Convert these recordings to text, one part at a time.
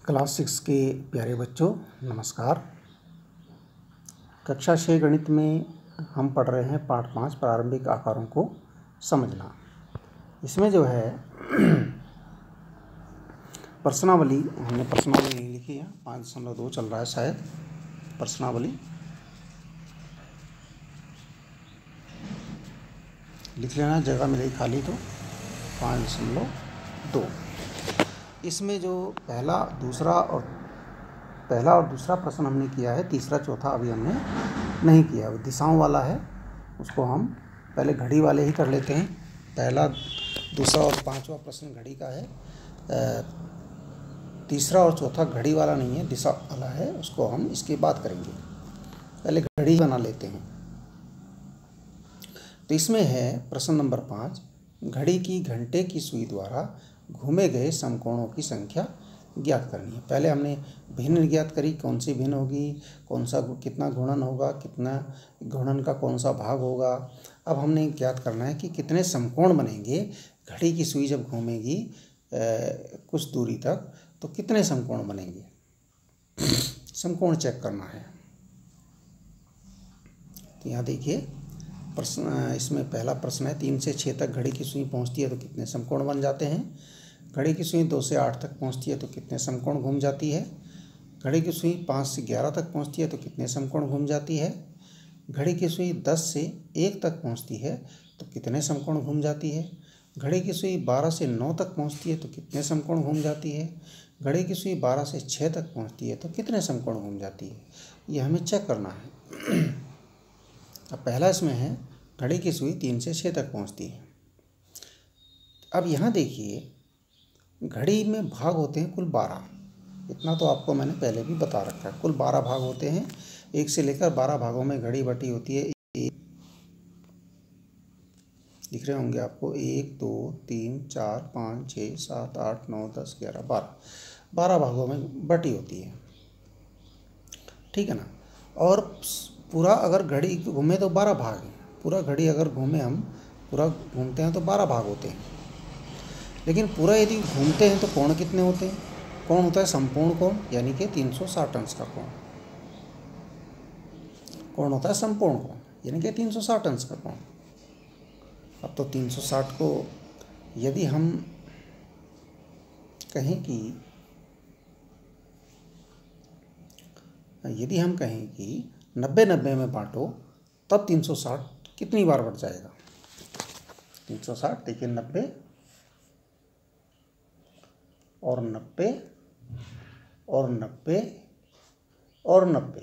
Class 6 के प्यारे बच्चों नमस्कार। कक्षा 6 गणित में हम पढ़ रहे हैं पाठ 5 प्रारंभिक आकारों को समझना। इसमें जो है प्रश्नावली, हमने प्रश्नावली लिखी है 5.2 चल रहा है शायद। प्रश्नावली लिख लेना, जगह मिलेगी खाली तो 5.2। इसमें जो पहला और दूसरा प्रश्न हमने किया है, तीसरा चौथा अभी हमने नहीं किया। वो दिशाओं वाला है, उसको हम पहले घड़ी वाले ही कर लेते हैं। पहला, दूसरा और पांचवा प्रश्न घड़ी का है। तीसरा और चौथा घड़ी वाला नहीं है, दिशा वाला है, उसको हम इसके बाद करेंगे। पहले घड़ी बना लेते हैं। तो इसमें है प्रश्न नंबर 5, घड़ी की घंटे की सुई द्वारा घूमे गए समकोणों की संख्या ज्ञात करनी है। पहले हमने भिन्न ज्ञात करी, कौन सी भिन्न होगी, कौन सा कितना गुणन होगा, कितना गुणन का कौन सा भाग होगा। अब हमने ज्ञात करना है कि कितने समकोण बनेंगे। घड़ी की सुई जब घूमेगी कुछ दूरी तक तो कितने समकोण बनेंगे, समकोण चेक करना है। तो यहाँ देखिए प्रश्न, इसमें पहला प्रश्न है 3 से 6 तक घड़ी की सुई पहुँचती है तो कितने समकोण बन जाते हैं। घड़ी की सुई 2 से 8 तक पहुँचती है तो कितने समकोण घूम जाती है। घड़ी की सुई 5 से 11 तक पहुँचती है तो कितने समकोण घूम जाती है। घड़ी की सुई 10 से 1 तक पहुँचती है तो कितने समकोण घूम जाती है। घड़ी की सुई 12 से 9 तक पहुँचती है तो कितने समकोण घूम जाती है। घड़ी की सुई 12 से 6 तक पहुँचती है तो कितने समकोण घूम जाती है। ये हमें चेक करना है। अब पहला इसमें है घड़ी की सुई 3 से 6 तक पहुँचती है। अब यहाँ देखिए घड़ी में भाग होते हैं कुल 12। इतना तो आपको मैंने पहले भी बता रखा है। कुल 12 भाग होते हैं। 1 से लेकर 12 भागों में घड़ी बटी होती है। दिख रहे होंगे आपको, 1 2 3 4 5 6 7 8 9 10 11 12 भागों में बटी होती है, ठीक है ना। और पूरा अगर घड़ी घूमे तो 12 भाग हैं। पूरा घड़ी अगर घूमे, हम पूरा घूमते हैं तो 12 भाग होते हैं। लेकिन पूरा यदि घूमते हैं तो कोण कितने होते हैं। कोण होता है संपूर्ण कोण, यानी कि 360 अंश का कोण। कोण होता है संपूर्ण कोण, यानी कि 360 अंश का कोण। अब तो 360 को यदि हम कहें कि 90-90 में बांटो तब 360 कितनी बार बढ़ जाएगा। 360 देखिए, 90 और 90 और 90 और 90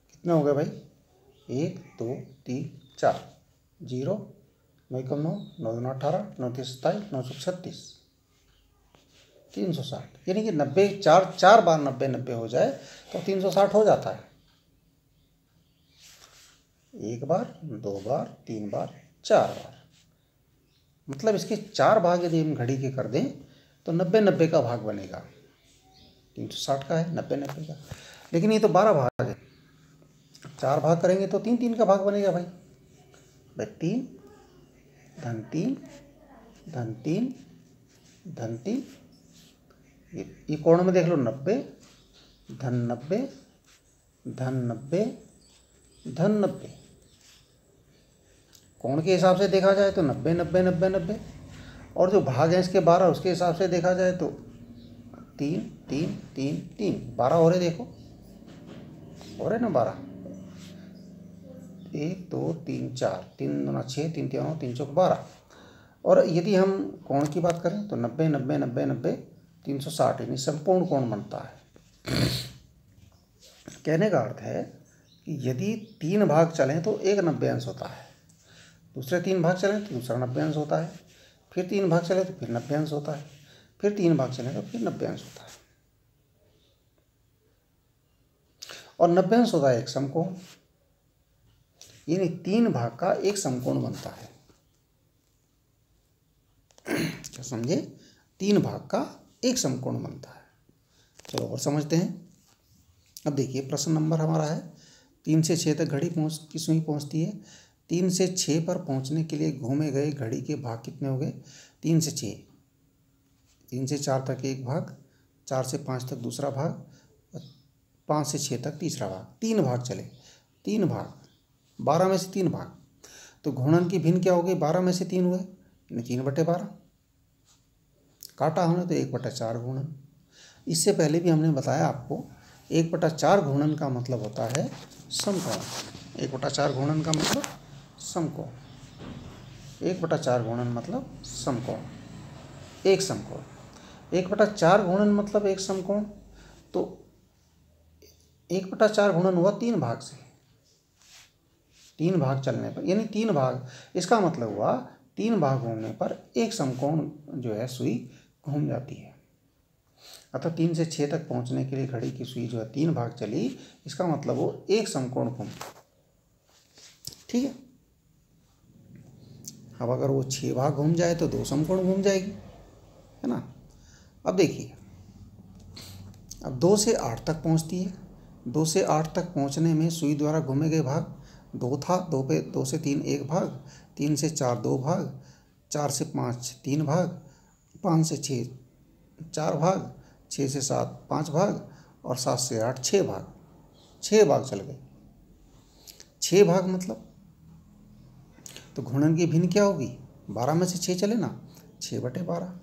कितने हो गए भाई। 1 2 3 4 0 9 कम 9 9 2 18 9 3 27 9 36 360, यानी कि 90 चार बार 90-90 हो जाए तो 360 हो जाता है। 1 बार, 2 बार, 3 बार, 4 बार, मतलब इसके 4 भाग यदि हम घड़ी के कर दें तो 90-90 का भाग बनेगा। 360 का है 90-90 का, लेकिन ये तो 12 भाग है। 4 भाग करेंगे तो 3-3 का भाग बनेगा भाई। 3 धन 3 धन 3 धन 3, ये कोण में देख लो, 90 धन 90 धन 90 धन 90। कोण के हिसाब से देखा जाए तो 90 90 90 90, और जो भाग है इसके 12, उसके हिसाब से देखा जाए तो 3 3 3 3 12 हो रहे। देखो हो रहे ना 12। 1 2 3 4 3 2 6 3 3 3 4 12। और यदि हम कोण की बात करें तो 90 90 90 90 360, यानी संपूर्ण कोण बनता है। कहने का अर्थ है कि यदि 3 भाग चलें तो एक 90 अंश होता है, दूसरे 3 भाग चलें तो दूसरा 90 अंश होता है, फिर 3 भाग चले तो फिर 90 अंश होता है, फिर 3 भाग चले तो फिर 90 अंश होता है। और 90 अंश होता है एक समकोण, यानी 3 भाग का एक समकोण बनता है। क्या समझे? 3 भाग का एक समकोण बनता है। चलो और समझते हैं। अब देखिए प्रश्न नंबर हमारा है 3 से 6 तक घड़ी की सुई पहुँचती है। 3 से 6 पर पहुँचने के लिए घूमे गए घड़ी के भाग कितने हो गए। 3 से 6, 3 से 4 तक एक भाग, 4 से 5 तक दूसरा भाग, 5 से 6 तक तीसरा भाग, 3 भाग चले, 3 भाग, 12 में से 3 भाग। तो घूर्णन की भिन्न क्या हो गई, 12 में से 3 हुए, यानी 3/12। काटा हमने तो 1/4 घूर्णन। इससे पहले भी हमने बताया आपको 1/4 घूर्णन का मतलब होता है समकोण। 1/4 घूर्णन का मतलब समकोण। 1/4 घूर्णन मतलब समकोण, एक समकोण। 1/4 घूर्णन मतलब एक समकोण। तो 1/4 घूर्णन हुआ 3 भाग से, 3 भाग चलने पर, यानी 3 भाग, इसका मतलब हुआ 3 भाग घूमने पर एक समकोण जो है सुई घूम जाती है। अतः 3 से 6 तक पहुंचने के लिए घड़ी की सुई जो है 3 भाग चली, इसका मतलब वो एक समकोण घूम। ठीक है। अब अगर वो 6 भाग घूम जाए तो 2 समकोण घूम जाएगी, है ना। अब देखिए, अब 2 से 8 तक पहुंचती है। 2 से 8 तक पहुंचने में सुई द्वारा घूमे गए भाग 2 था। 2 से 3 1 भाग, 3 से 4 2 भाग, 4 से 5 3 भाग, 5 से 6 4 भाग, 6 से 7 5 भाग, और 7 से 8 6 भाग। 6 भाग चल गए। 6 भाग मतलब तो घूर्णन की भिन्न क्या होगी, 12 में से 6 चले ना, 6/12।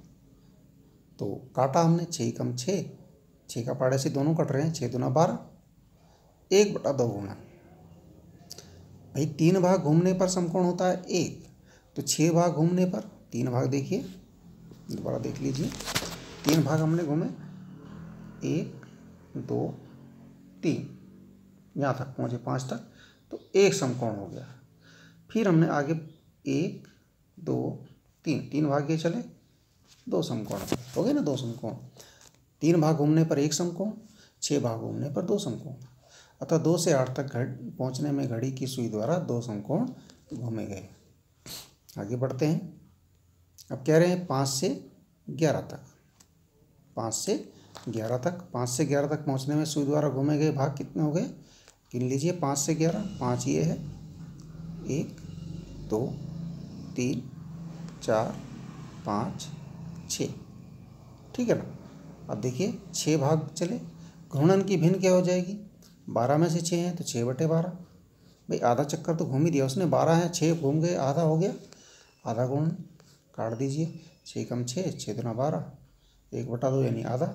तो काटा हमने, 6 कम 6, 6 का पाड़े से दोनों कट रहे हैं, 6 दूना 12, 1/2 घूर्णन। भाई 3 भाग घूमने पर समकोण होता है 1, तो 6 भाग घूमने पर 3 भाग, देखिए दोबारा देख लीजिए, 3 भाग हमने घूमे, 1 2 3, यहाँ तक पहुँचे 5 तक, तो एक समकोण हो गया। फिर हमने आगे 1 2 3 भाग ये चले, 2 समकोण हो गए ना, 2 समकोण। 3 भाग घूमने पर एक समकोण, 6 भाग घूमने पर 2 समकोण। अतः 2 से 8 तक पहुंचने में घड़ी की सुई द्वारा 2 समकोण घूमे गए। आगे बढ़ते हैं। अब कह रहे हैं 5 से 11 तक, 5 से 11 तक, 5 से 11 तक पहुंचने में सुई द्वारा घूमे गए भाग कितने हो गए, गिन लीजिए। 5 से 11, 5 ये है, 1 2 3 4 5 6, ठीक है ना। अब देखिए 6 भाग चले, घूर्णन की भिन्न क्या हो जाएगी, 12 में से 6 हैं तो 6/12। भाई आधा चक्कर तो घूम ही दिया उसने, 12 है, 6 घूम गए, आधा हो गया, आधा घूर्णन। काट दीजिए, 6 कम 6, 6 दूना 12, 1/2 यानी आधा।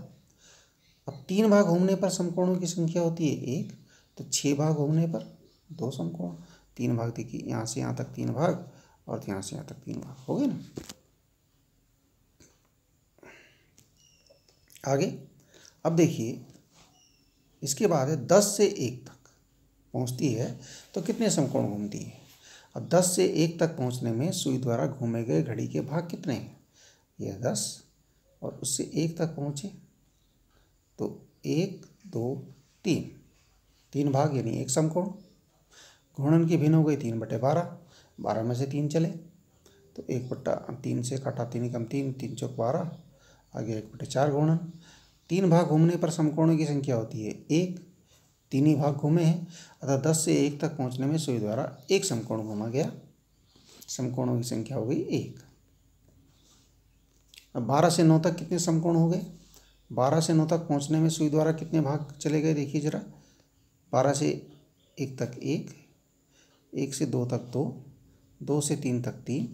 अब 3 भाग घूमने पर समकोणों की संख्या होती है 1, तो 6 भाग घूमने पर 2 समकोण। 3 भाग देखिए, यहाँ से यहाँ तक 3 भाग, और यहाँ से यहाँ तक 3 भाग, हो गए ना। आगे अब देखिए, इसके बाद है 10 से 1 तक पहुँचती है तो कितने समकोण घूमती है। अब 10 से 1 तक पहुँचने में सुई द्वारा घूमे गए घड़ी के भाग कितने हैं, ये 10, और उससे 1 तक पहुँचे तो 1 2 3, 3 भाग यानी एक समकोण। घूर्णन की भिन्न हो गई 3/12, 12 में से 3 चले, तो 1/3 से काटा, 3 कम 3, 3 चौक 12, आगे 1/4 घूर्णन। 3 भाग घूमने पर समकोणों की संख्या होती है 1, 3 ही भाग घूमे हैं, अतः 10 से 1 तक पहुंचने में सुई द्वारा एक समकोण घूमा गया, समकोणों की संख्या हो गई 1। अब 12 से 9 तक कितने समकोण हो गए, 12 से 9 तक पहुंचने में सुई द्वारा कितने भाग चले गए, देखिए जरा। 12 से 1 तक 1, 1 से 2 तक 2, 2 से 3 तक 3,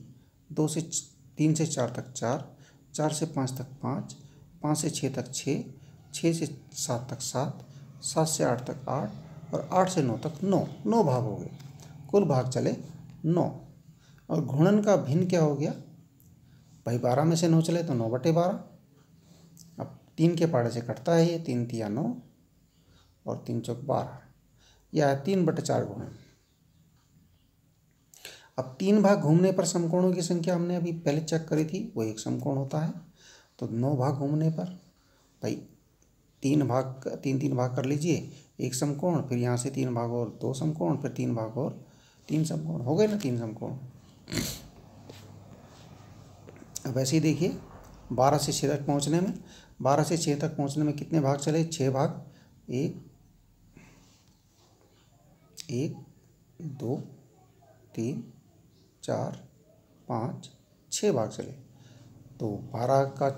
3 से 4 तक 4, 4 से 5 तक 5, 5 से 6 तक 6, 6 से 7 तक 7, 7 से 8 तक 8, और 8 से 9 तक 9, 9 भाग हो गए। कुल भाग चले 9। और घूर्णन का भिन्न क्या हो गया, भाई 12 में से 9 चले तो 9/12। अब 3 के पाड़े से कटता है ये, 3 तिया 9, और 3 चौक 12, यह है 3/4 घूर्णन। अब 3 भाग घूमने पर समकोणों की संख्या हमने अभी पहले चेक करी थी, वो एक समकोण होता है। तो 9 भाग घूमने पर भाई 3 भाग कर लीजिए, एक समकोण, फिर यहाँ से 3 भाग और 2 समकोण, फिर 3 भाग और 3 समकोण, हो गए ना 3 समकोण। अब ऐसे ही देखिए 12 से 6 तक पहुँचने में, 12 से 6 तक पहुँचने में कितने भाग चले, 6 भाग, 1 2 3 4 5 6 भाग चले। तो 12 का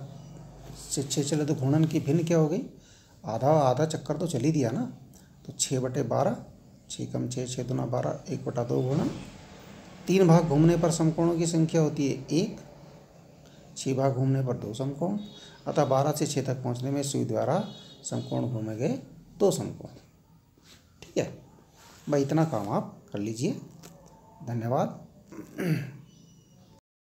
से 6 चले तो घूर्णन की भिन्न क्या हो गई, आधा आधा चक्कर तो चल ही दिया ना। तो 6/12, 6 कम 6, 6 दूना 12, 1/2 घूर्णन। 3 भाग घूमने पर समकोणों की संख्या होती है 1, 6 भाग घूमने पर 2 समकोण। अतः 12 से 6 तक पहुँचने में सुई द्वारा समकोण घूमे गए 2 समकोण। ठीक है भाई, इतना काम आप कर लीजिए। धन्यवाद।